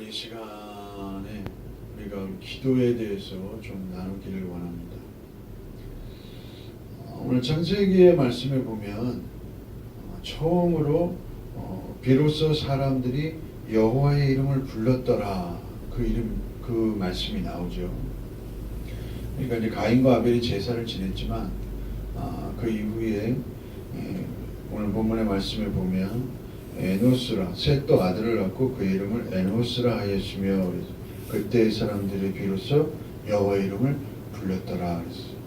이 시간에 우리가 기도에 대해서 좀 나누기를 원합니다. 오늘 창세기의 말씀에 보면 처음으로 비로소 사람들이 여호와의 이름을 불렀더라, 그 말씀이 나오죠. 그러니까 이제 가인과 아벨이 제사를 지냈지만 그 이후에 오늘 본문의 말씀에 보면 에노스라, 셋도 아들을 낳고 그 이름을 에노스라 하였으며, 그때 사람들이 비로소 여호와의 이름을 불렀더라 그랬어요.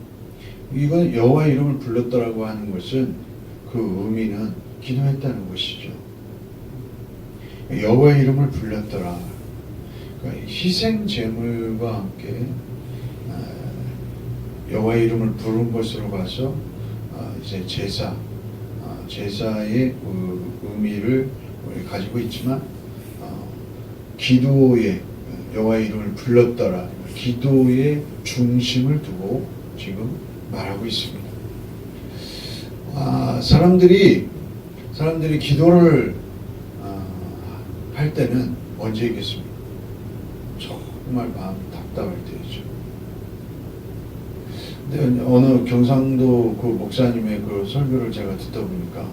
이건 여호와의 이름을 불렀더라고 하는 것은 그 의미는 기도했다는 것이죠. 여호와의 이름을 불렀더라. 그러니까 희생 제물과 함께 여호와의 이름을 부른 것으로 봐서 이제 제사의 그 의미를 가지고 있지만 기도에 여호와의 이름을 불렀더라, 기도의 중심을 두고 지금 말하고 있습니다. 사람들이 기도를 할 때는 언제이겠습니까? 정말 마음이 답답할 때이죠. 근데 어느 경상도 그 목사님의 그 설교를 제가 듣다 보니까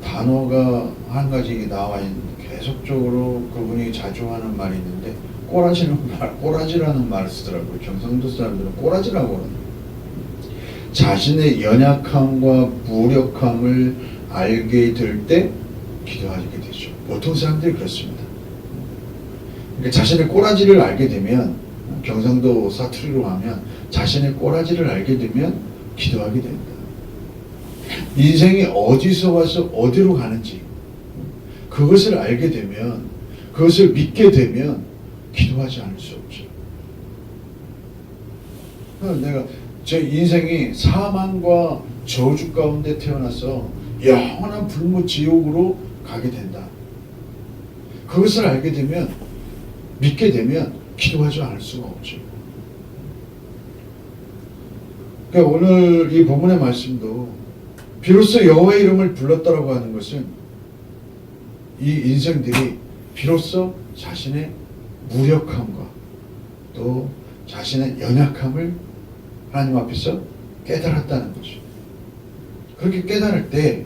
단어가 한 가지 나와 있는데 계속적으로 그분이 자주 하는 말이 있는데 꼬라지라는 말을 쓰더라고요. 경상도 사람들은 꼬라지라고 그러는데, 자신의 연약함과 무력함을 알게 될 때 기도하게 되죠. 보통 사람들이 그렇습니다. 그러니까 자신의 꼬라지를 알게 되면, 경상도 사투리로 하면 자신의 꼬라지를 알게 되면 기도하게 됩니다. 인생이 어디서 와서 어디로 가는지 그것을 알게 되면, 그것을 믿게 되면 기도하지 않을 수 없죠. 내가 제 인생이 사망과 저주 가운데 태어나서 영원한 불못 지옥으로 가게 된다, 그것을 알게 되면, 믿게 되면 기도하지 않을 수가 없죠. 그러니까 오늘 이 본문의 말씀도 비로소 여호와의 이름을 불렀다라고 하는 것은 이 인생들이 비로소 자신의 무력함과 또 자신의 연약함을 하나님 앞에서 깨달았다는 거죠. 그렇게 깨달을 때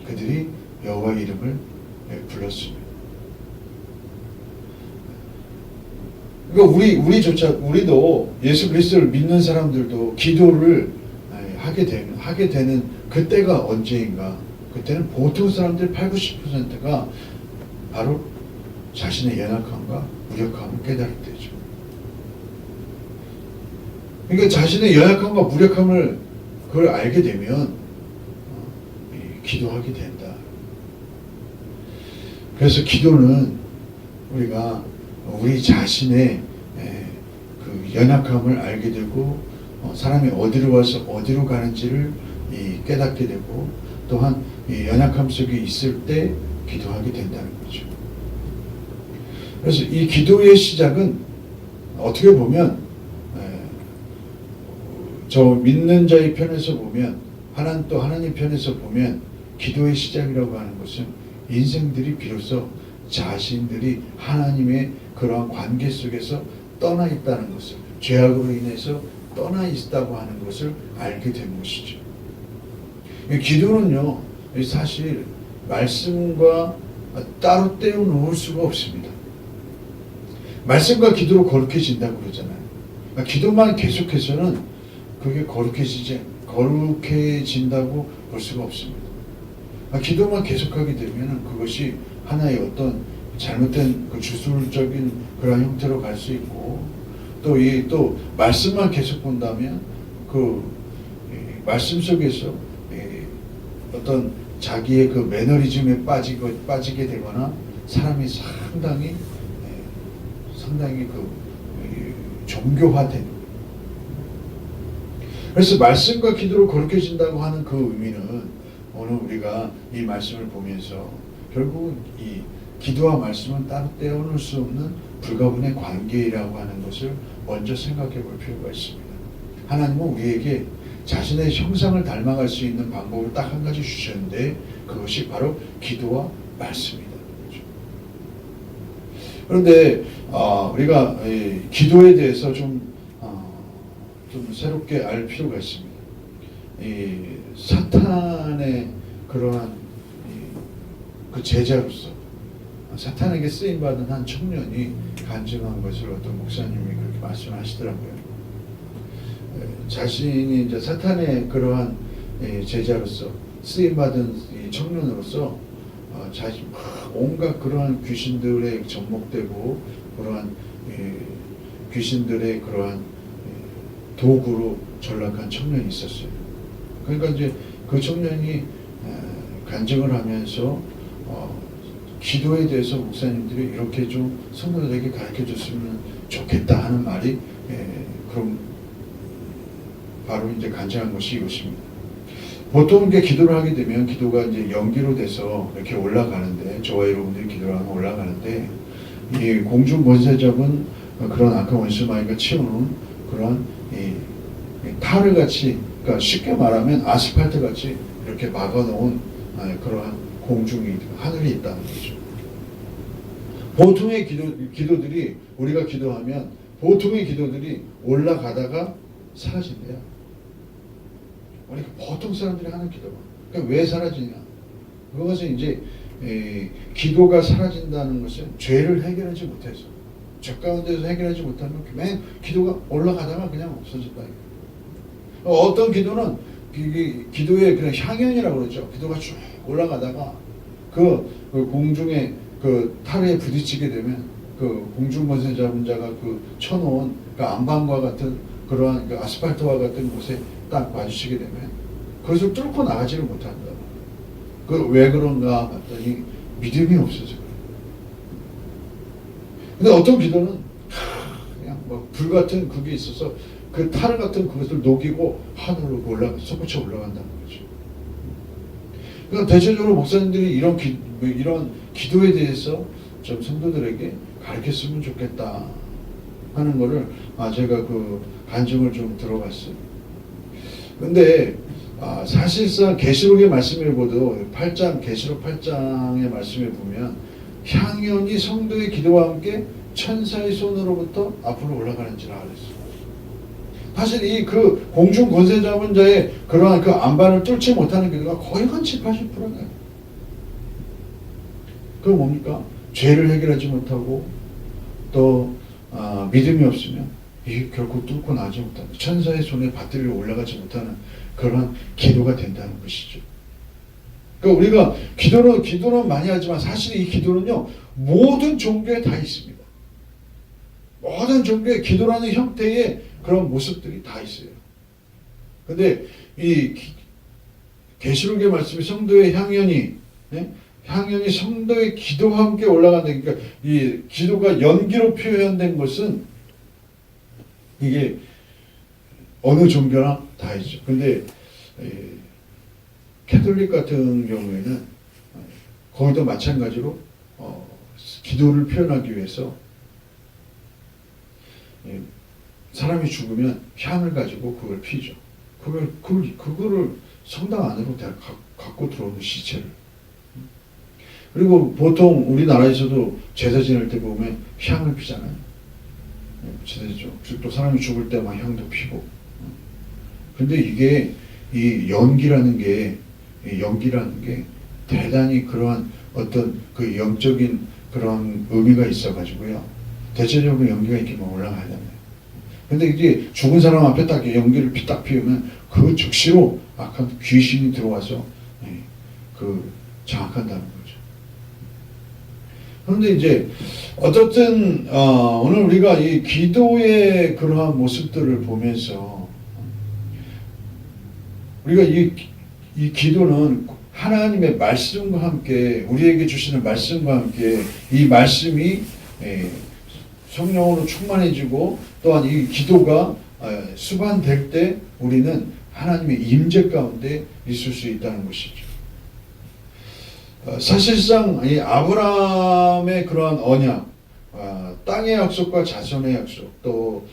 그들이 여호와의 이름을 불렀습니다. 그러니까 우리도 예수 그리스도를 믿는 사람들도 기도를 하게 되는 그때가 언제인가? 그때는 보통 사람들 80~90%가 바로 자신의 연약함과 무력함을 깨달을 때죠. 그러니까 자신의 연약함과 무력함을 그걸 알게 되면 기도하게 된다. 그래서 기도는 우리가 우리 자신의 그 연약함을 알게 되고, 사람이 어디로 와서 어디로 가는지를 깨닫게 되고, 또한 이 연약함 속에 있을 때 기도하게 된다는 거죠. 그래서 이 기도의 시작은 어떻게 보면 저 믿는 자의 편에서 보면, 하나님 편에서 보면 기도의 시작이라고 하는 것은 인생들이 비로소 자신들이 하나님의 그러한 관계 속에서 떠나 있다는 것을, 죄악으로 인해서 떠나 있다고 하는 것을 알게 된 것이죠. 기도는요, 사실 말씀과 따로 떼어 놓을 수가 없습니다. 말씀과 기도로 거룩해진다고 그러잖아요. 기도만 계속해서는 그게 거룩해진다고 볼 수가 없습니다. 기도만 계속하게 되면 그것이 하나의 어떤 잘못된 그 주술적인 그런 형태로 갈 수 있고, 또 말씀만 계속 본다면 그 말씀 속에서 어떤 자기의 그 매너리즘에 빠지게 되거나 사람이 상당히 그 종교화된. 그래서 말씀과 기도로 거룩해진다고 하는 그 의미는 오늘 우리가 이 말씀을 보면서 결국 이 기도와 말씀은 따로 떼어놓을 수 없는 불가분의 관계라고 하는 것을 먼저 생각해 볼 필요가 있습니다. 하나님은 우리에게 자신의 형상을 닮아갈 수 있는 방법을 딱 한 가지 주셨는데, 그것이 바로 기도와 말씀이다. 그런데 우리가 이 기도에 대해서 좀 새롭게 알 필요가 있습니다. 이 사탄의 그러한 그 제자로서 사탄에게 쓰임받은 한 청년이 간증한 것을 어떤 목사님이 그렇게 말씀하시더라고요. 자신이 이제 사탄의 그러한 제자로서 쓰임받은 이 청년으로서 자신 온갖 그러한 귀신들에 접목되고 그러한 귀신들의 그러한 도구로 전락한 청년이 있었어요. 그러니까 이제 그 청년이 간증을 하면서 기도에 대해서 목사님들이 이렇게 좀 성도들에게 가르쳐 줬으면 좋겠다 하는 말이 그럼 바로 이제 간증한 것이 이것입니다. 보통 이제 기도를 하게 되면 기도가 이제 연기로 돼서 이렇게 올라가는데, 저와 여러분들이 기도를 하면 올라가는데, 이 공중 권세 잡은 그런 악한 원수마귀가 치우는 그런 이 타르 같이, 그러니까 쉽게 말하면 아스팔트 같이 이렇게 막아놓은 그러한 공중이, 하늘이 있다는 거죠. 보통의 기도들이, 우리가 기도하면 보통의 기도들이 올라가다가 사라진대요. 그러니까 보통 사람들이 하는 기도가. 그러니까 왜 사라지냐? 그것은 이제 기도가 사라진다는 것은 죄를 해결하지 못해서, 죄 가운데서 해결하지 못하면 맨 기도가 올라가다가 그냥 없어진다. 어떤 기도는 기도의 그런 향연이라고 그러죠. 기도가 쭉 올라가다가 그 공중에 그 타르에 부딪히게 되면 그 공중권세 잡은 자가 그 쳐놓은 그 안방과 같은 그러한 그 아스팔트와 같은 곳에 딱 마주치게 되면 그것을 뚫고 나가지를 못한다. 그 왜 그런가 봤더니 믿음이 없어서 그래요. 근데 어떤 기도는 그냥 뭐 불같은 그게 있어서 그 타르 같은 그것을 녹이고 하늘로 솟구쳐 올라간다는 거죠. 그러니까 대체적으로 목사님들이 이런 기도에 대해서 좀 성도들에게 가르쳤으면 좋겠다 하는 거를 제가 그 간증을 좀 들어봤어요. 근데 사실상 계시록의 말씀을 보도 계시록 8장의 말씀을 보면 향연이 성도의 기도와 함께 천사의 손으로부터 앞으로 올라가는지라 그랬어요. 사실 이 그 공중 권세 잡은 자의 그러한 그 안반을 뚫지 못하는 기도가 거의 한 70~80%나요. 그건 뭡니까? 죄를 해결하지 못하고 또 믿음이 없으면 이게 결코 뚫고 나지 못한다. 천사의 손에 받들려 올라가지 못하는 그런 기도가 된다는 것이죠. 그러니까 우리가 기도는 많이 하지만 사실 이 기도는요, 모든 종교에 다 있습니다. 모든 종교에 기도라는 형태의 그런 모습들이 다 있어요. 근데 이 계시록의 말씀이 성도의 향연이 성도의 기도와 함께 올라간다. 그러니까 이 기도가 연기로 표현된 것은 이게 어느 종교나 다 있죠. 근데 캐톨릭 같은 경우에는 거기도 마찬가지로 기도를 표현하기 위해서 사람이 죽으면 향을 가지고 그걸 피죠. 그거를 성당 안으로 갖고 들어오는 시체를. 그리고 보통 우리나라에서도 제사 지낼 때 보면 향을 피잖아요. 제사죠. 또 사람이 죽을 때 막 향도 피고. 근데 이게 이 연기라는 게 대단히 그러한 어떤 그 영적인 그런 의미가 있어가지고요. 대체적으로 연기가 이렇게 막 올라가잖아요. 근데 이제 죽은 사람 앞에 딱 연기를 딱 피우면 그 즉시로 악한 귀신이 들어와서 그 장악한다는 거죠. 그런데 이제 어쨌든 오늘 우리가 이 기도의 그러한 모습들을 보면서 우리가 이 기도는 하나님의 말씀과 함께 우리에게 주시는 말씀과 함께 이 말씀이 성령으로 충만해지고 또한 이 기도가 수반될 때 우리는 하나님의 임재 가운데 있을 수 있다는 것이죠. 사실상 이 아브라함의 그러한 언약, 땅의 약속과 자손의 약속, 또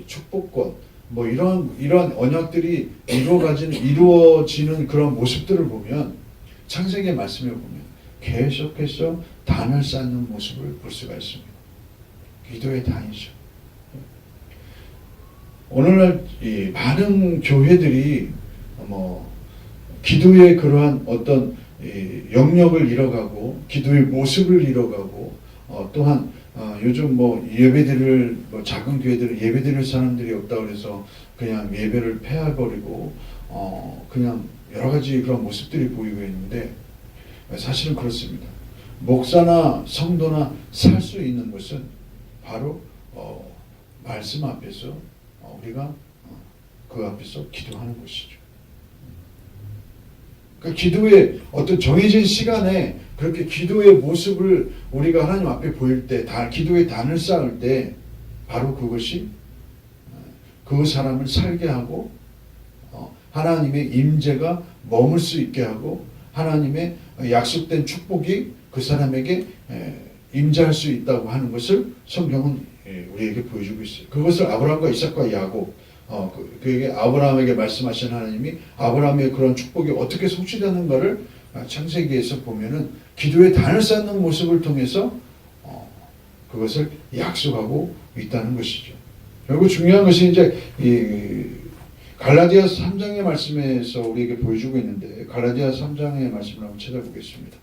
축복권, 뭐 이런 언약들이 이루어지는 그런 모습들을 보면 창세기 말씀을 보면 계속해서 단을 쌓는 모습을 볼 수가 있습니다. 기도의 단이죠. 오늘날 이 많은 교회들이 기도의 그러한 어떤 영역을 잃어가고 기도의 모습을 잃어가고 또한 요즘 예배드릴 작은 교회들은 예배드릴 사람들이 없다 그래서 그냥 예배를 폐해버리고 그냥 여러 가지 그런 모습들이 보이고 있는데 사실은 그렇습니다. 목사나 성도나 살 수 있는 것은 바로 말씀 앞에서 우리가 그 앞에서 기도하는 것이죠. 그 기도의 어떤 정해진 시간에 그렇게 기도의 모습을 우리가 하나님 앞에 보일 때, 기도의 단을 쌓을 때 바로 그것이 그 사람을 살게 하고 하나님의 임재가 머물 수 있게 하고 하나님의 약속된 축복이 그 사람에게 임재할 수 있다고 하는 것을 성경은 우리에게 보여주고 있어요. 그것을 아브라함과 이삭과 야곱, 그에게 아브라함에게 말씀하신 하나님이 아브라함의 그런 축복이 어떻게 성취되는가를 창세기에서 보면은 기도의 단을 쌓는 모습을 통해서 그것을 약속하고 있다는 것이죠. 결국 중요한 것이 이제 이 갈라디아서 3장의 말씀에서 우리에게 보여주고 있는데 갈라디아서 3장의 말씀을 한번 찾아보겠습니다.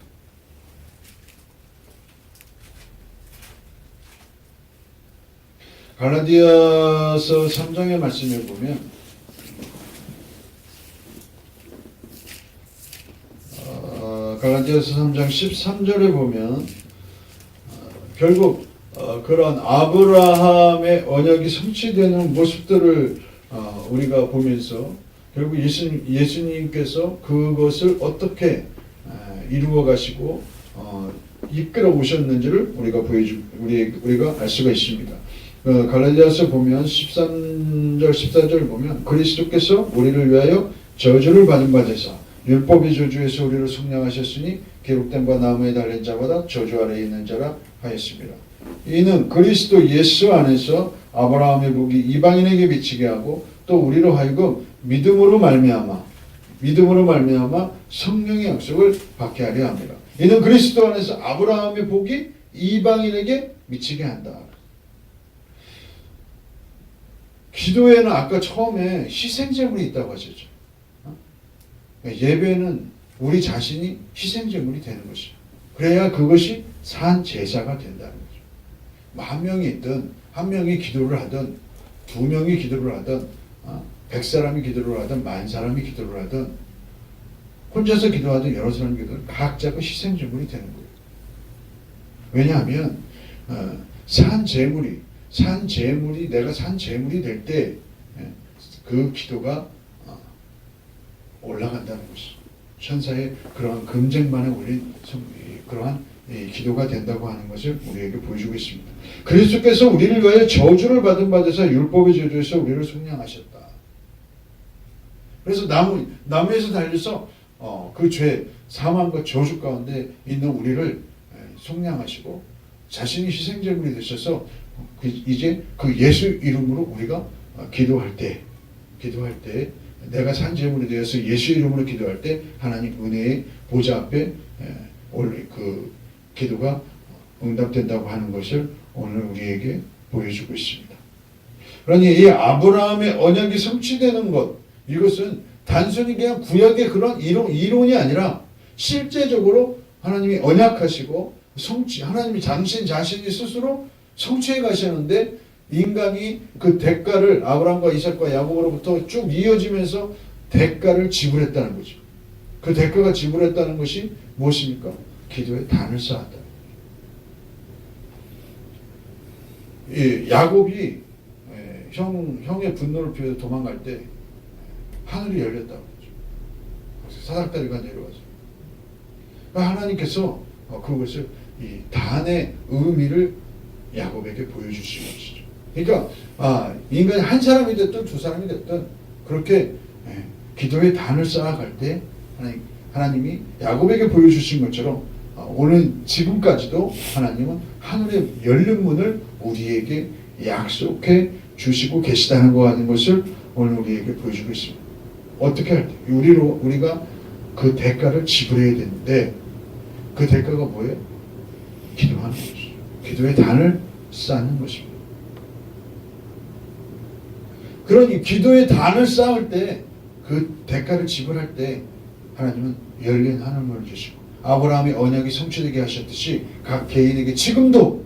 갈라디아서 3장의 말씀을 보면 갈라디아서 3장 13절에 보면 결국 그런 아브라함의 언약이 성취되는 모습들을 우리가 보면서 결국 예수님께서 그것을 어떻게 이루어 가시고 이끌어 오셨는지를 우리가 알 수가 있습니다. 갈라디아서 보면 13절 14절 보면 그리스도께서 우리를 위하여 저주를 받은 바 되사 율법의 저주에서 우리를 속량하셨으니 기록된 바 나무에 달린 자보다 저주 아래에 있는 자라 하였습니다. 이는 그리스도 예수 안에서 아브라함의 복이 이방인에게 미치게 하고 또 우리로 하여금 믿음으로 말미암아 성령의 약속을 받게 하려 합니다. 이는 그리스도 안에서 아브라함의 복이 이방인에게 미치게 한다. 기도에는 아까 처음에 희생제물이 있다고 하셨죠. 예배는 우리 자신이 희생제물이 되는 것이죠. 그래야 그것이 산 제사가 된다는 거죠. 한 명이 있든 한 명이 기도를 하든 두 명이 기도를 하든 100사람이 기도를 하든 10,000사람이 기도를 하든 혼자서 기도하든 여러 사람이 기도하든 각자가 희생제물이 되는 거예요. 왜냐하면 산 재물이 내가 산 재물이 될 때 그 기도가 올라간다는 것이죠. 천사의 그러한 금쟁만에 올린 그러한 기도가 된다고 하는 것을 우리에게 보여주고 있습니다. 그리스도께서 우리를 위하여 저주를 받은 바 되사 율법의 저주에서 우리를 속량하셨다. 그래서 나무에서 달려서 그 죄, 사망과 저주 가운데 있는 우리를 속량하시고 자신이 희생제물이 되셔서 이제 그 예수 이름으로 우리가 기도할 때 내가 산 제물이 되어서 예수 이름으로 기도할 때 하나님 은혜의 보좌 앞에 그 기도가 응답된다고 하는 것을 오늘 우리에게 보여주고 있습니다. 그러니 이 아브라함의 언약이 성취되는 것, 이것은 단순히 그냥 구약의 그런 이론이 아니라 실제적으로 하나님이 언약하시고 하나님이 당신 자신이 스스로 성취해 가시는데 인간이 그 대가를 아브라함과 이삭과 야곱으로부터 쭉 이어지면서 대가를 지불했다는 거죠. 그 대가가 지불했다는 것이 무엇입니까? 기도의 단을 쌓았다. 야곱이 형의 분노를 피해서 도망갈 때 하늘이 열렸다고 그러죠. 사닥다리가 내려와서. 그러니까 하나님께서 그것을 이 단의 의미를 야곱에게 보여주신 것이죠. 그러니까 인간이 한 사람이 됐든 두 사람이 됐든 그렇게 기도의 단을 쌓아갈 때 하나님이 야곱에게 보여주신 것처럼 오늘 지금까지도 하나님은 하늘의 열린 문을 우리에게 약속해 주시고 계시다는 거 하는 것을 오늘 우리에게 보여주고 있습니다. 어떻게 할 때? 우리가 그 대가를 지불해야 되는데 그 대가가 뭐예요? 기도하는 것이죠. 기도의 단을 쌓는 것입니다. 그러니 기도의 단을 쌓을 때 그 대가를 지불할 때 하나님은 열린 하늘문을 주시고 아브라함의 언약이 성취되게 하셨듯이 각 개인에게 지금도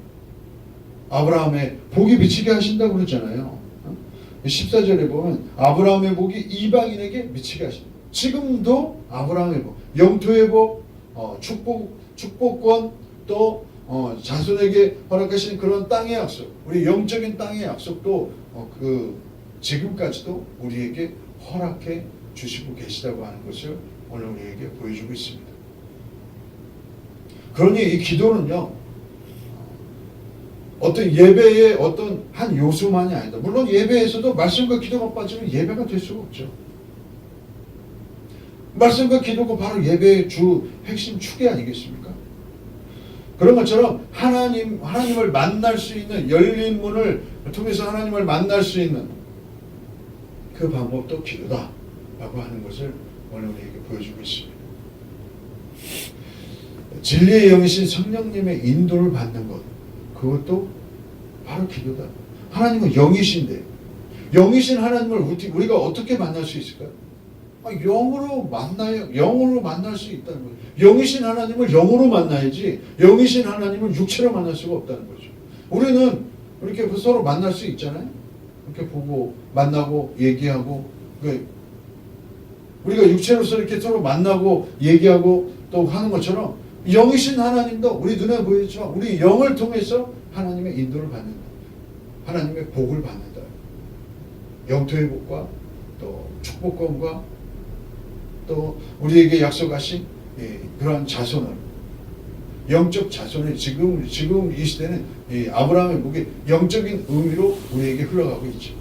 아브라함의 복이 미치게 하신다고 그러잖아요. 14절에 보면 아브라함의 복이 이방인에게 미치게 하신다. 지금도 아브라함의 복, 영토의 복, 축복권, 또 자손에게 허락하신 그런 땅의 약속, 우리 영적인 땅의 약속도 지금까지도 우리에게 허락해 주시고 계시다고 하는 것을 오늘 우리에게 보여주고 있습니다. 그러니 이 기도는요, 어떤 예배의 어떤 한 요소만이 아니다. 물론 예배에서도 말씀과 기도가 빠지면 예배가 될 수가 없죠. 말씀과 기도가 바로 예배의 주 핵심 축이 아니겠습니까? 그런 것처럼 하나님을 만날 수 있는 열린 문을 통해서 하나님을 만날 수 있는 그 방법도 기도다 라고 하는 것을 오늘 우리에게 보여주고 있습니다. 진리의 영이신 성령님의 인도를 받는 것, 그것도 바로 기도다. 하나님은 영이신데 영이신 하나님을 우리가 어떻게 만날 수 있을까요? 영으로 만나요. 영으로 만날 수 있다는 거죠. 영이신 하나님을 영으로 만나야지 영이신 하나님을 육체로 만날 수가 없다는 거죠. 우리는 이렇게 서로 만날 수 있잖아요. 이렇게 보고 만나고 얘기하고, 우리가 육체로서 이렇게 서로 만나고 얘기하고 또 하는 것처럼 영이신 하나님도 우리 눈에 보이지만 우리 영을 통해서 하나님의 인도를 받는다. 하나님의 복을 받는다. 영토의 복과 또 축복권과 또 우리에게 약속하신 그런 자손을, 영적 자손을 지금 이 시대는 아브라함의 복이 영적인 의미로 우리에게 흘러가고 있죠.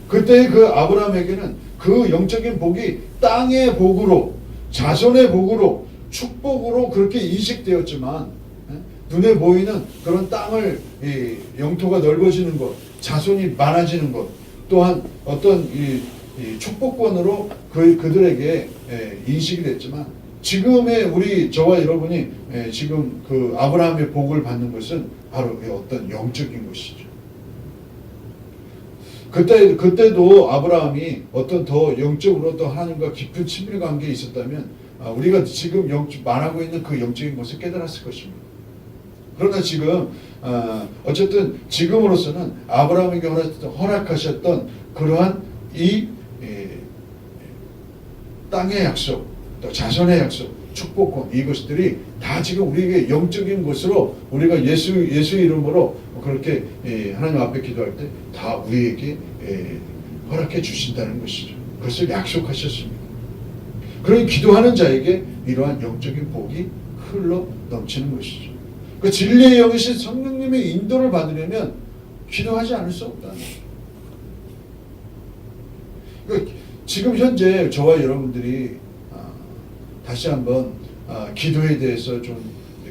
그때 그 아브라함에게는 그 영적인 복이 땅의 복으로, 자손의 복으로, 축복으로 그렇게 인식되었지만, 눈에 보이는 그런 땅을, 영토가 넓어지는 것, 자손이 많아지는 것, 또한 어떤 이 축복권으로 그들에게 인식이 됐지만, 지금의 저와 여러분이 지금 그 아브라함의 복을 받는 것은 바로 어떤 영적인 것이죠. 그때도 아브라함이 어떤 더 영적으로 또 하나님과 깊은 친밀 관계에 있었다면 우리가 지금 말하고 있는 그 영적인 것을 깨달았을 것입니다. 그러나 지금 어쨌든 지금으로서는 아브라함에게 허락하셨던 그러한 이 땅의 약속, 또 자손의 약속, 축복권, 이것들이 다 지금 우리에게 영적인 것으로 우리가 예수 이름으로 그렇게 하나님 앞에 기도할 때 다 우리에게 허락해 주신다는 것이죠. 그것을 약속하셨습니다. 그러니 기도하는 자에게 이러한 영적인 복이 흘러 넘치는 것이죠. 그 진리의 영이신 성령님의 인도를 받으려면 기도하지 않을 수 없다는 거죠. 그러니까 지금 현재 저와 여러분들이 다시 한번 기도에 대해서 좀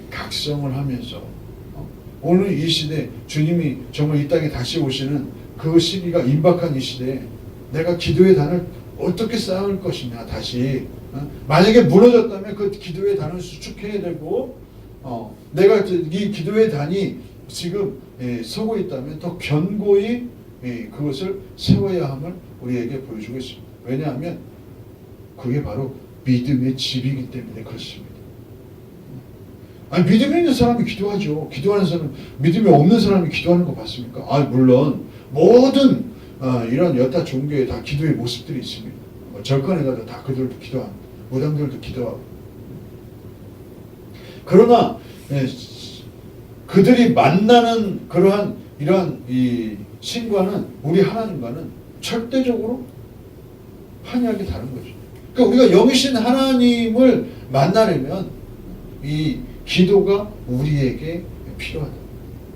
각성을 하면서 오늘 이 시대 주님이 정말 이 땅에 다시 오시는 그 시기가 임박한 이 시대에 내가 기도의 단을 어떻게 쌓을 것이냐, 다시 만약에 무너졌다면 그 기도의 단을 수축해야 되고, 내가 이 기도의 단이 지금 서고 있다면 더 견고히 그것을 세워야 함을 우리에게 보여주고 있습니다. 왜냐하면 그게 바로 믿음의 집이기 때문에 그렇습니다. 아니, 믿음이 있는 사람이 기도하죠. 기도하는 사람, 믿음이 없는 사람이 기도하는 거 봤습니까? 물론 모든 이런 여타 종교에 다 기도의 모습들이 있습니다. 절간에 가도 다 그들도 기도합니다. 무당들도 기도하고. 그러나 그들이 만나는 그러한 이러한 이 신과는 우리 하나님과는 절대적으로 판이하게 다른 거죠. 그러니까 우리가 영이신 하나님을 만나려면 이 기도가 우리에게 필요하다.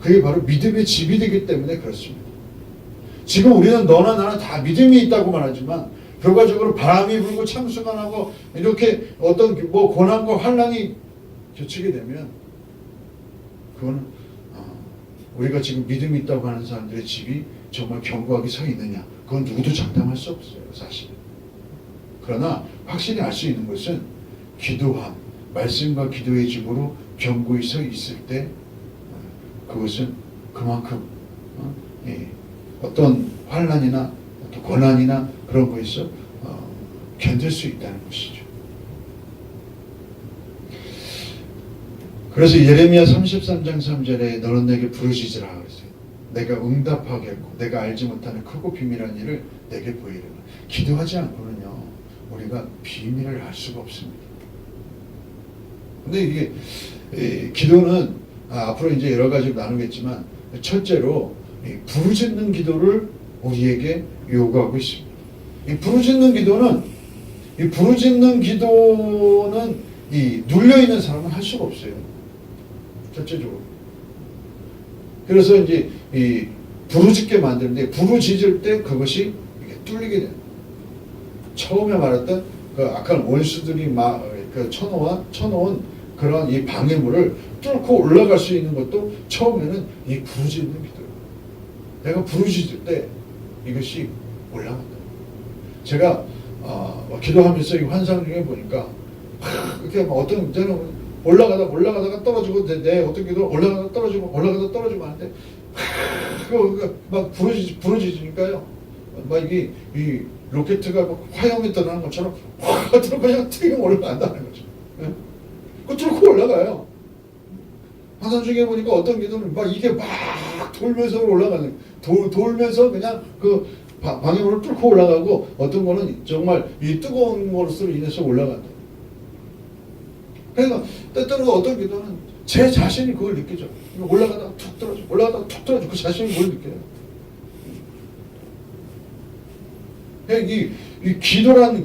그게 바로 믿음의 집이 되기 때문에 그렇습니다. 지금 우리는 너나 나나 다 믿음이 있다고 말하지만 결과적으로 바람이 불고 창수가 나고 이렇게 어떤 고난과 환난이 겹치게 되면 그거는 우리가 지금 믿음이 있다고 하는 사람들의 집이 정말 견고하게 서 있느냐, 그건 누구도 장담할 수 없어요, 사실. 그러나 확실히 알 수 있는 것은 기도함, 말씀과 기도의 집으로 견고히 서 있을 때 그것은 그만큼 어떤 환난이나 어떤 고난이나 그런 거에서 견딜 수 있다는 것이죠. 그래서 예레미야 33장 3절에 너는 내게 부르짖으라 그랬어요. 내가 응답하겠고 내가 알지 못하는 크고 비밀한 일을 내게 보이리라. 기도하지 않고는요 우리가 비밀을 알 수가 없습니다. 근데 이게 기도는 앞으로 이제 여러 가지로 나누겠지만 첫째로 부르짖는 기도를 우리에게 요구하고 있습니다. 이 부르짖는 기도는 이 눌려 있는 사람은 할 수가 없어요. 첫째적으로. 그래서 이제 이 부르짖게 만드는데 부르짖을 때 그것이 이게 뚫리게 돼요. 처음에 말했던 그 악한 원수들이 쳐놓은 그런 이 방해물을 뚫고 올라갈 수 있는 것도 처음에는 이 부르짖는 기도예요. 내가 부르짖을 때 이것이 올라간다. 제가 기도하면서 이 환상 중에 보니까 이렇게 어떤 때는 올라가다가 떨어지고 내 어떤 기도 올라가다 떨어지고 하는데 막 부러지니까요. 막 이게 이 로켓가 화염이 떠나는 것처럼 확 그냥 튀김 올라간다는 거죠. 네? 그 뚫고 올라가요. 환상 중에 보니까 어떤 기도는 막 이게 막 돌면서 올라가는 돌면서 그냥 그 방해물을 뚫고 올라가고 어떤 거는 정말 이 뜨거운 것으로 인해서 올라간다. 그러니까 때때로 어떤 기도는 제 자신이 그걸 느끼죠. 올라가다가 툭 떨어지고 그 자신이 그걸 느껴요. 이 기도라는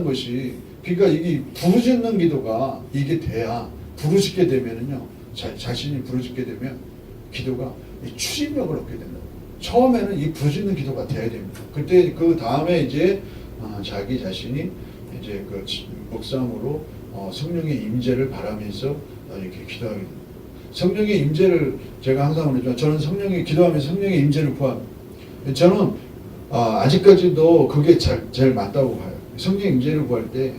것이 그러니까 이게 부르짖는 기도가 이게 돼야 부르짖게 되면은요 자신이 부르짖게 되면 기도가 추진력을 얻게 된다. 처음에는 이 부르짖는 기도가 돼야 됩니다. 그때 그 다음에 이제 자기 자신이 이제 그 묵상으로 성령의 임재를 바라면서 이렇게 기도하게 됩니다. 성령의 임재를 제가 항상 그러지만 저는 기도하면서 성령의 임재를 구합니다. 저는 아직까지도 그게 제일 맞다고 봐요. 성령의 임재를 구할 때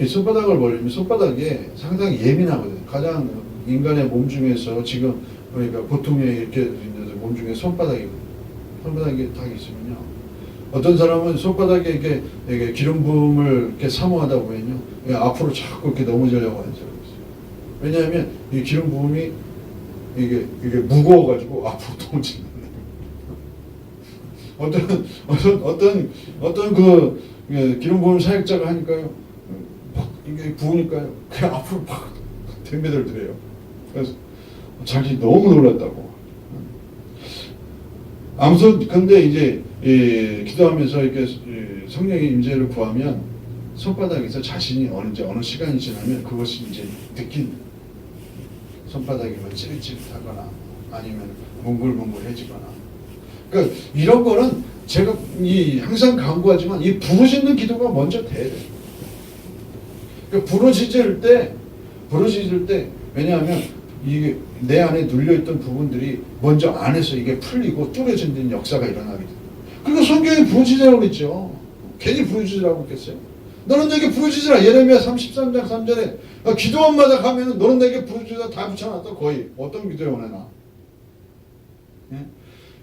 손바닥을 벌리면 손바닥에 상당히 예민하거든요. 가장 인간의 몸 중에서 지금 그러니까 보통의 이렇게 몸 중에 손바닥이 딱 있으면요. 어떤 사람은 손바닥에 이렇게 기름 부음을 이렇게 사모하다 보면요. 앞으로 자꾸 이렇게 넘어지려고 하는 사람이 있어요. 왜냐하면 이 기름 부음이 이게 무거워가지고 앞으로 넘어지는 어떤 그 기름 부음 사역자가 하니까요. 이게 부으니까요. 그냥 앞으로 팍 덤벼들더래요. 그래서 자기 너무 놀랐다고. 아무튼 근데 이제 기도하면서 이렇게 성령의 임재를 구하면 손바닥에서 자신이 어느 시간이 지나면 그것이 이제 느낀 손바닥이 뭐 찌릿찌릿하거나 아니면 몽글몽글해지거나. 그러니까 이런 거는 제가 항상 강구하지만 이 부르짖는 기도가 먼저 돼야 돼요. 그러니까 부르짖을 때 왜냐하면 이게 내 안에 눌려있던 부분들이 먼저 안에서 이게 풀리고 뚫어진다는 역사가 일어나게 됩니다. 그러니까 성경에 부르짖으라고 그랬죠. 괜히 부르짖으라고 했겠어요? 너는 내게 부르짖으라. 예레미야 33장 3절에 기도원마다 가면은 너는 내게 부르짖으라 다 붙여놨다. 거의 어떤 기도에 원해나. 예?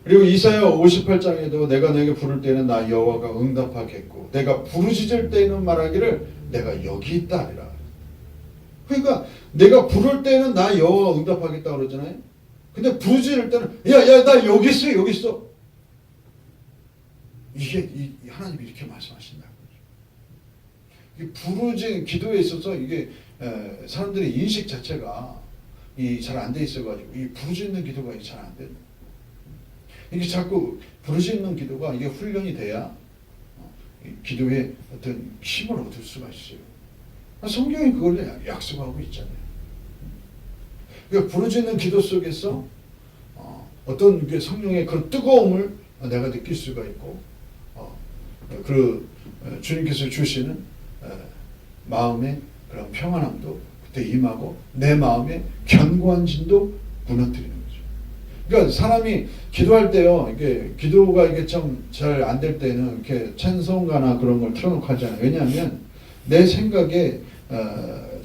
그리고 이사야 58장에도 내가 내게 부를 때는 나 여호와가 응답하겠고 내가 부르짖을 때에는 말하기를 내가 여기 있다 하리라. 그러니까 내가 부를 때는 나 여호와 응답하겠다 그러잖아요. 근데 부르짖을 때는 야 나 여기 있어. 이게 하나님이 이렇게 말씀하신다는 거죠. 이 부르짖 기도에 있어서 이게 사람들의 인식 자체가 잘 안 돼 있어가지고 이 부르짖는 기도가 잘 안 돼요. 이게 자꾸 부르짖는 기도가 이게 훈련이 돼야 기도에 어떤 힘을 얻을 수가 있어요. 성경이 그걸 약속하고 있잖아요. 그러니까 부르짖는 기도 속에서 어떤 성령의 그 뜨거움을 내가 느낄 수가 있고 주님께서 주시는 마음의 그런 평안함도 그때 임하고 내 마음의 견고한 진도 무너뜨리는 거죠. 그러니까 사람이 기도할 때요, 이게 기도가 이게 좀 잘 안 될 때는 이렇게 찬송가나 그런 걸 틀어놓고 하잖아요. 왜냐하면 내 생각에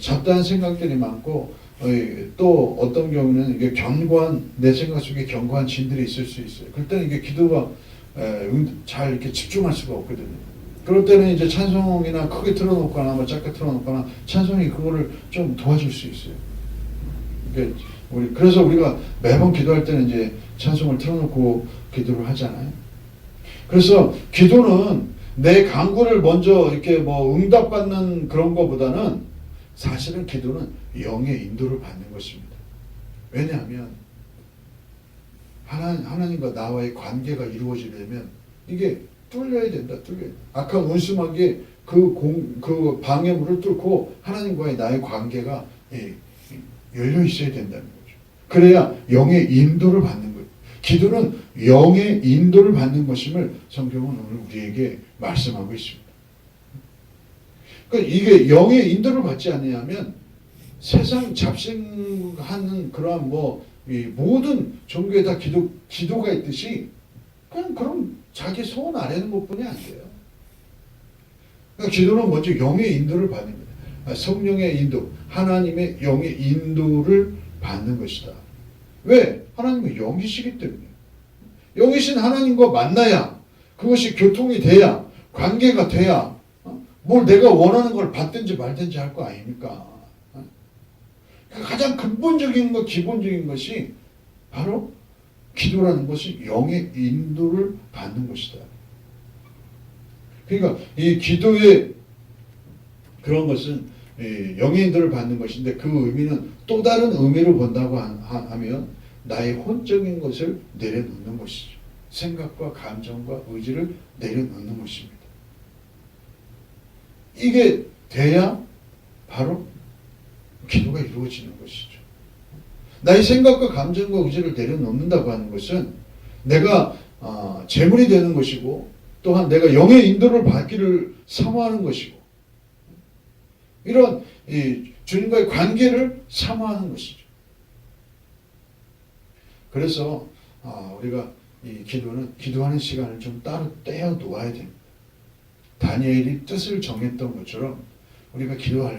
잡다한 생각들이 많고 또 어떤 경우는 이게 견고한, 내 생각 속에 견고한 진들이 있을 수 있어요. 그럴 때는 이게 기도가 잘 이렇게 집중할 수가 없거든요. 그럴 때는 이제 찬송이나 크게 틀어놓거나 뭐 짧게 틀어놓거나 찬송이 그거를 좀 도와줄 수 있어요. 그래서 우리가 매번 기도할 때는 이제 찬송을 틀어놓고 기도를 하잖아요. 그래서 기도는 내 간구를 먼저 이렇게 뭐 응답받는 그런 거보다는 사실은 기도는 영의 인도를 받는 것입니다. 왜냐하면 하나님과 나와의 관계가 이루어지려면 이게 뚫려야 된다. 뚫려야 돼. 악한 원수마귀의 그 방해물을 뚫고 하나님과의 나의 관계가 열려 있어야 된다는 거죠. 그래야 영의 인도를 받는 거예요. 기도는 영의 인도를 받는 것임을 성경은 오늘 우리에게 말씀하고 있습니다. 그러니까 이게 영의 인도를 받지 않으면 세상 잡생하는 그러한 모든 종교에 다 기도가 있듯이 그럼 자기 소원 아래는 것뿐이 안 돼요. 그러니까 기도는 먼저 영의 인도를 받는 거예요. 성령의 인도, 하나님의 영의 인도를 받는 것이다. 왜? 하나님은 영이시기 때문에. 영이신 하나님과 만나야, 그것이 교통이 돼야, 관계가 돼야 뭘 내가 원하는 걸 받든지 말든지 할 거 아닙니까? 가장 근본적인 것, 기본적인 것이 바로 기도라는 것이 영의 인도를 받는 것이다. 그러니까 이 기도의 그런 것은 영의 인도를 받는 것인데, 그 의미는 또 다른 의미로 본다고 하면 나의 혼적인 것을 내려놓는 것이죠. 생각과 감정과 의지를 내려놓는 것입니다. 이게 돼야 바로 기도가 이루어지는 것이죠. 나의 생각과 감정과 의지를 내려놓는다고 하는 것은 내가 재물이 되는 것이고, 또한 내가 영의 인도를 받기를 사모하는 것이고, 이런 주님과의 관계를 사모하는 것이죠. 그래서 우리가 이 기도하는 시간을 좀 따로 떼어 놓아야 됩니다. 다니엘이 뜻을 정했던 것처럼 우리가 기도를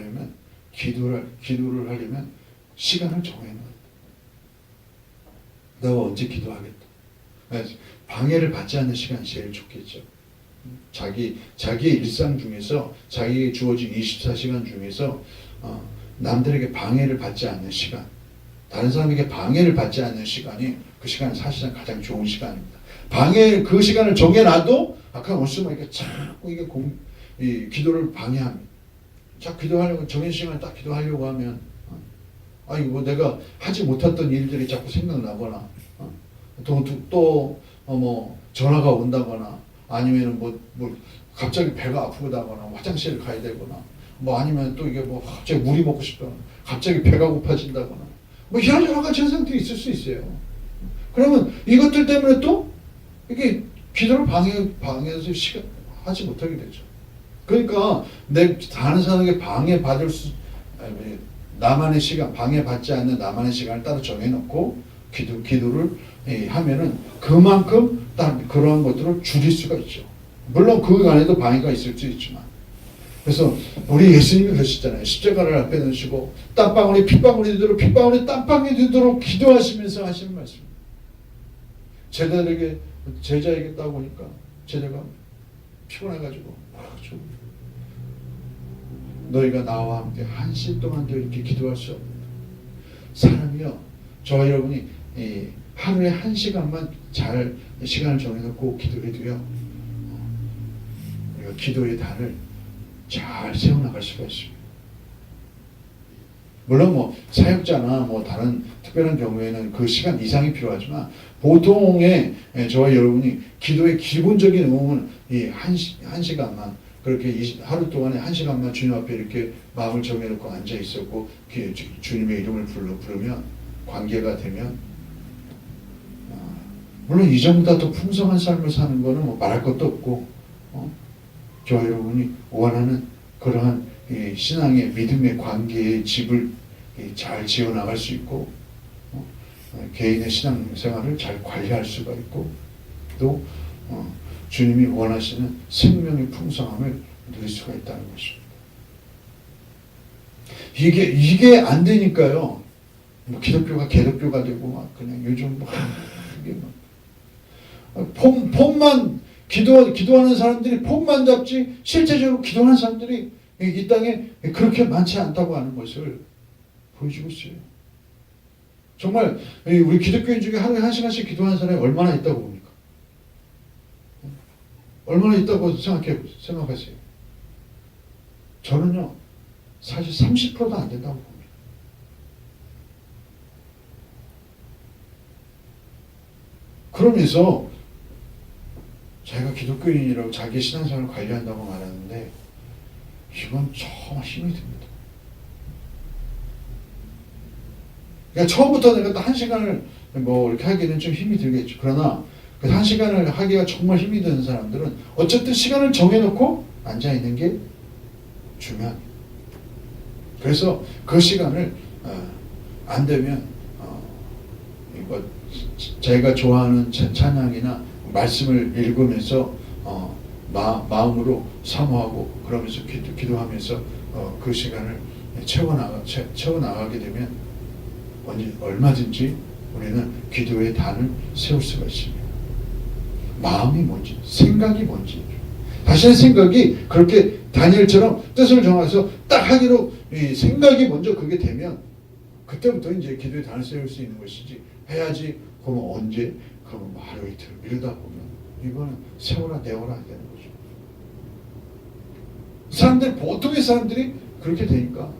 하려면 시간을 정해놔야 돼. 내가 언제 기도하겠다. 방해를 받지 않는 시간이 제일 좋겠죠. 자기의 일상 중에서, 자기에게 주어진 24시간 중에서 남들에게 방해를 받지 않는 시간, 다른 사람에게 방해를 받지 않는 시간이 그 시간은 사실상 가장 좋은 시간입니다. 그 시간을 정해놔도 악한 원수마귀가 자꾸 이 기도를 방해합니다. 자꾸 기도하려고, 정해진 시간에 딱 기도하려고 하면 내가 하지 못했던 일들이 자꾸 생각나거나 또 전화가 온다거나, 아니면 갑자기 배가 아프다거나 화장실을 가야 되거나, 아니면 또 이게 갑자기 물이 먹고 싶다거나, 갑자기 배가 고파진다거나, 여러 가지 현상들이 있을 수 있어요. 그러면 이것들 때문에 또 이게 기도를 방해해서 하지 못하게 되죠. 그러니까 다른 사람에게 나만의 시간, 방해받지 않는 나만의 시간을 따로 정해놓고 기도를 하면은 그만큼 그러한 것들을 줄일 수가 있죠. 물론 그 안에도 방해가 있을 수 있지만. 그래서 우리 예수님이 그러셨잖아요. 십자가를 앞에 놓으시고 땀방울이 핏방울이 되도록, 핏방울이 땀방울이 되도록 기도하시면서 하시는 말씀입니다. 제자에게 따고 보니까 제자가 피곤해가지고 너희가 나와 함께 1시 동안도 이렇게 기도할 수 없다. 사람이요, 저와 여러분이 하루에 1시간만 잘 시간을 정해놓고 기도해도요, 우리가 기도의 달을 잘 세워나갈 수가 있습니다. 물론 사역자나 다른 특별한 경우에는 그 시간 이상이 필요하지만, 보통의 저와 여러분이 기도의 기본적인 의무는 이 1시간만, 그렇게 하루 동안에 1시간만 주님 앞에 이렇게 마음을 정해놓고 앉아 있었고 주님의 이름을 부르면, 관계가 되면, 물론 이전보다 더 풍성한 삶을 사는 거는 말할 것도 없고, 저와 여러분이 원하는 그러한 신앙의, 믿음의 관계의 집을 잘 지어나갈 수 있고, 개인의 신앙생활을 잘 관리할 수가 있고, 또 주님이 원하시는 생명의 풍성함을 누릴 수가 있다는 것입니다. 이게 안 되니까요, 뭐 기독교가 개독교가 되고 막 그냥 요즘 막 이게 막 폼만 기도하는 사람들이 폼만 잡지 실제적으로 기도하는 사람들이 이 땅에 그렇게 많지 않다고 하는 것을 보여주고 있어요. 정말 우리 기독교인 중에 하루에 1시간씩 기도하는 사람이 얼마나 있다고 봅니까? 얼마나 있다고 생각하세요? 저는요, 사실 30%도 안 된다고 봅니다. 그러면서 자기가 기독교인이라고 자기 신앙생활을 관리한다고 말하는데 이건 정말 힘이 듭니다. 그러니까 처음부터 내가 또 1시간을 뭐 이렇게 하기는 좀 힘이 들겠죠. 그러나 그 1시간을 하기가 정말 힘이 드는 사람들은 어쨌든 시간을 정해놓고 앉아있는 게 중요합니다. 그래서 그 시간을 안 되면 이거 자기가 좋아하는 찬양이나 말씀을 읽으면서 마음으로 사모하고 그러면서 기도하면서 그 시간을 채워나가게 되면 얼마든지 우리는 기도의 단을 세울 수가 있습니다. 마음이 뭔지, 생각이 뭔지, 자신의 생각이 그렇게 다니엘처럼 뜻을 정해서 딱 하기로 이 생각이 먼저 그게 되면 그때부터 이제 기도의 단을 세울 수 있는 것이지, 해야지 그러면 언제, 그러면 뭐 하루 이틀 이러다 보면 이거는 세워라 내워라 안 되는 거죠. 사람들, 보통의 사람들이 그렇게 되니까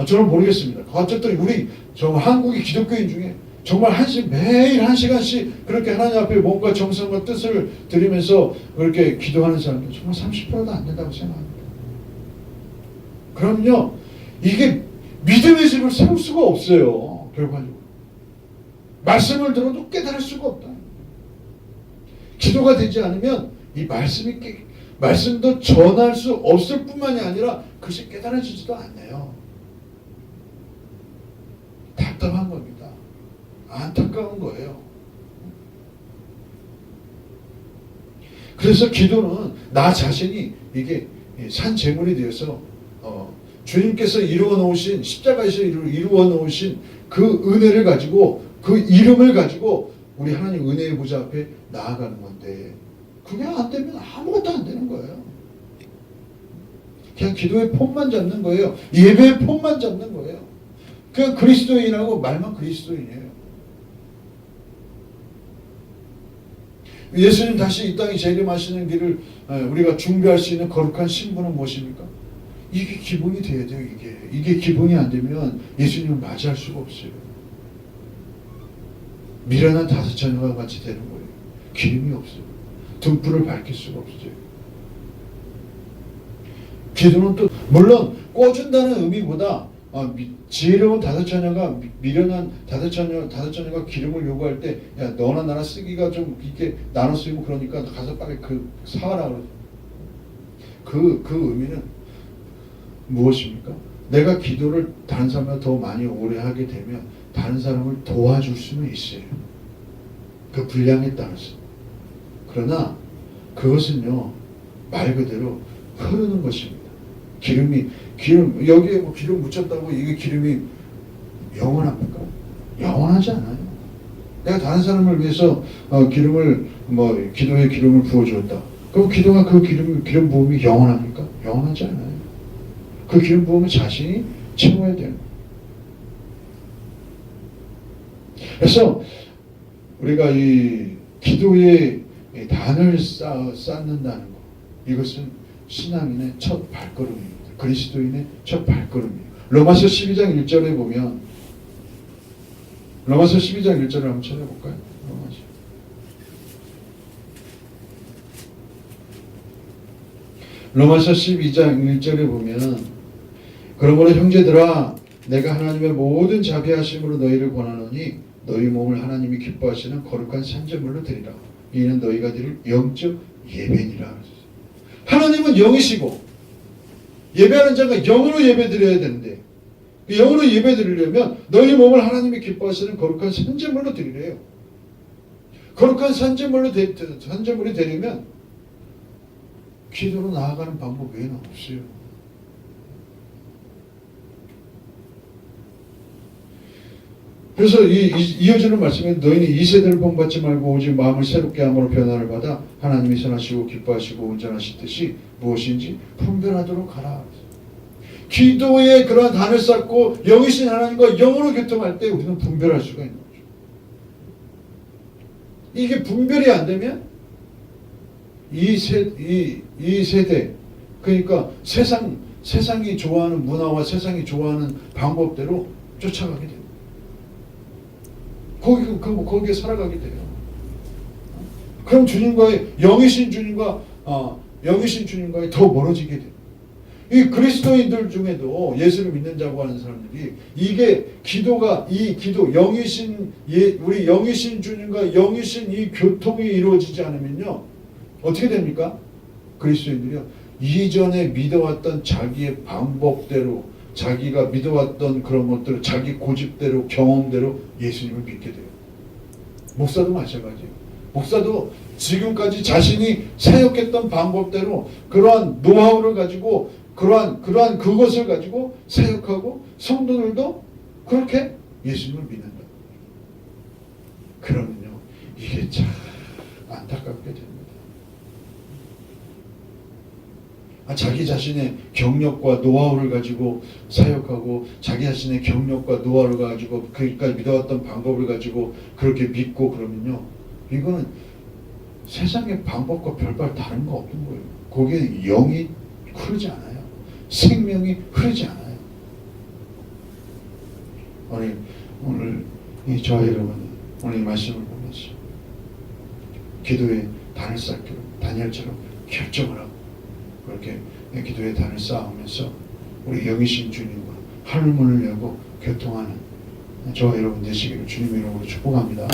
저는 모르겠습니다. 어쨌든 우리 정말 한국의 기독교인 중에 정말 매일 1시간씩 그렇게 하나님 앞에 뭔가 정성과 뜻을 들이면서 그렇게 기도하는 사람들 정말 30%도 안 된다고 생각합니다. 그럼요, 이게 믿음의 집을 세울 수가 없어요. 결과적으로 말씀을 들어도 깨달을 수가 없다. 기도가 되지 않으면 이 말씀도 전할 수 없을 뿐만이 아니라 그것이 깨달아지지도 않네요. 답답한 겁니다. 안타까운 거예요. 그래서 기도는 나 자신이 이게 산 제물이 되어서 주님께서 이루어 놓으신, 십자가에서 이루어 놓으신 그 은혜를 가지고, 그 이름을 가지고 우리 하나님 은혜의 보좌 앞에 나아가는 건데, 그게 안 되면 아무것도 안 되는 거예요. 그냥 기도의 폼만 잡는 거예요. 예배의 폼만 잡는 거예요. 그냥 그리스도인하고 말만 그리스도인이에요. 예수님 다시 이 땅에 재림하시는 길을 우리가 준비할 수 있는 거룩한 신분은 무엇입니까? 이게 기본이 돼야 돼요. 이게 기본이 안 되면 예수님을 맞이할 수가 없어요. 미련한 5처녀와 같이 되는 거예요. 기름이 없어요. 등불을 밝힐 수가 없어요. 기도는 또 물론 꿔준다는 의미보다 지혜로운 5처녀가 미련한 5처녀가 기름을 요구할 때, 야 너나 나나 쓰기가 좀 이렇게 나눠 쓰고 그러니까 가서 빨리 사와라 그러죠. 그 의미는 무엇입니까? 내가 기도를 다른 사람보다 더 많이 오래 하게 되면 다른 사람을 도와줄 수는 있어요. 그 분량에 따라서. 그러나 그것은요, 말 그대로 흐르는 것입니다. 여기에 뭐 기름 묻혔다고 이게 기름이 영원합니까? 영원하지 않아요. 내가 다른 사람을 위해서 기도에 기름을 부어주었다. 그럼 기도가 그 기름 부음이 영원합니까? 영원하지 않아요. 그 기름 부음을 자신이 채워야 돼요. 그래서 우리가 이 기도의 단을 쌓는다는 것, 이것은 신앙인의 첫 발걸음입니다. 그리스도인의 첫 발걸음이에요. 로마서 12장 1절에 보면, 로마서 12장 1절을 한번 찾아볼까요? 로마서 12장 1절에 보면, 그러므로 형제들아 내가 하나님의 모든 자비하심으로 너희를 권하노니 너희 몸을 하나님이 기뻐하시는 거룩한 산제물로 드리라. 이는 너희가 드릴 영적 예배니라. 하나님은 영이시고 예배하는 자가 영으로 예배드려야 되는데, 영으로 예배드리려면 너희 몸을 하나님이 기뻐하시는 거룩한 산제물로 드리래요. 거룩한 산제물이 되려면 기도로 나아가는 방법 외에는 없어요. 그래서 이어지는 말씀에 너희는 이 세대를 본받지 말고 오직 마음을 새롭게 함으로 변화를 받아 하나님이 선하시고 기뻐하시고 온전하실 뜻이 무엇인지 분별하도록 하라. 기도의 그러한 단을 쌓고 영이신 하나님과 영으로 교통할 때 우리는 분별할 수가 있는 거죠. 이게 분별이 안 되면 이 세대, 그러니까 세상이 좋아하는 문화와 세상이 좋아하는 방법대로 쫓아가게 됩니다. 거기에 살아가게 돼요. 그럼 주님과의 영이신 주님과의 더 멀어지게 돼요. 이 그리스도인들 중에도 예수를 믿는 자고 하는 사람들이 이게 영이신 우리 영이신 주님과 영이신 이 교통이 이루어지지 않으면요 어떻게 됩니까? 그리스도인들이요 이전에 믿어왔던 자기의 방법대로 자기가 믿어왔던 그런 것들을 자기 고집대로 경험대로 예수님을 믿게 돼요. 목사도 마찬가지예요. 목사도 지금까지 자신이 사역했던 방법대로 그러한 노하우를 가지고 그러한 그것을 가지고 사역하고 성도들도 그렇게 예수님을 믿는다. 그러면요 이게 참 안타깝게 됩니다. 자기 자신의 경력과 노하우를 가지고 사역하고 자기 자신의 경력과 노하우를 가지고 그러니까 믿어왔던 방법을 가지고 그렇게 믿고 그러면요 이거는 세상의 방법과 별반 다른 거 없는 거예요. 거기에 영이 흐르지 않아요. 생명이 흐르지 않아요. 오늘 이 저와 여러분 오늘 이 말씀을 보면서 기도의 단을 쌓기로 다니엘처럼 결정을 하고 그렇게 기도의 단을 쌓으면서 우리 영이신 주님과 하늘문을 열고 교통하는 저와 여러분 되시기를 주님의 이름으로 축복합니다.